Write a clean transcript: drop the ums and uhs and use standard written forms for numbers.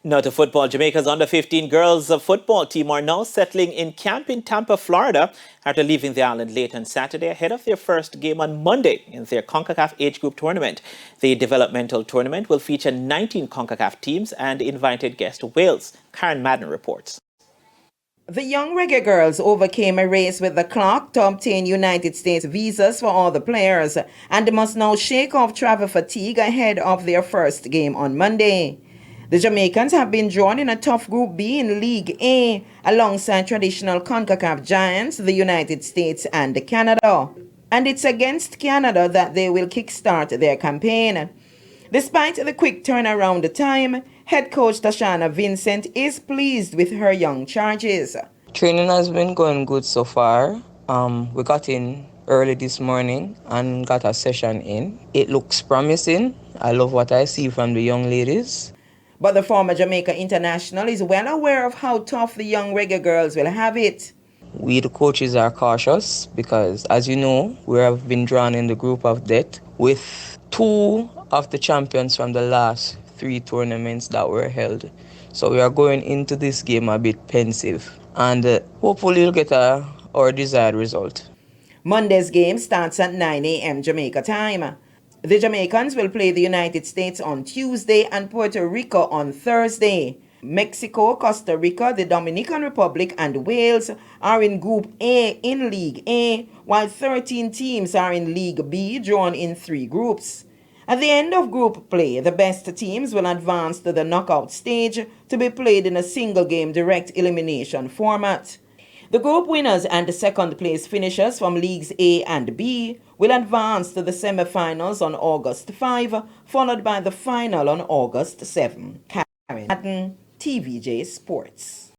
Now to football. Jamaica's under-15 girls football team are now settling in camp in Tampa, Florida, after leaving the island late on Saturday ahead of their first game on Monday in their CONCACAF age group tournament. The developmental tournament will feature 19 CONCACAF teams and invited guest Wales. Karen Madden reports. The young Reggae Girlz overcame a race with the clock to obtain United States visas for all the players and must now shake off travel fatigue ahead of their first game on Monday. The Jamaicans have been drawn in a tough Group B in League A alongside traditional CONCACAF giants, the United States and Canada. And it's against Canada that they will kickstart their campaign. Despite the quick turnaround time, head coach Tashana Vincent is pleased with her young charges. Training has been going good so far. We got in early this morning and got a session in. It looks promising. I love what I see from the young ladies. But the former Jamaica international is well aware of how tough the young Reggae Girlz will have it. We, the coaches, are cautious because, as you know, we have been drawn in the group of death with two of the champions from the last 3 tournaments that were held. So we are going into this game a bit pensive and hopefully we'll get our desired result. Monday's game starts at 9 a.m. Jamaica time. The Jamaicans will play the United States on Tuesday and Puerto Rico on Thursday. Mexico, Costa Rica, the Dominican Republic, and Wales are in Group A in League A, while 13 teams are in League B, drawn in 3 groups. At the end of group play, the best teams will advance to the knockout stage to be played in a single-game direct elimination format. The group winners and the second-place finishers from Leagues A and B will advance to the semi-finals on August 5, followed by the final on August 7. Karen Madden, TVJ Sports.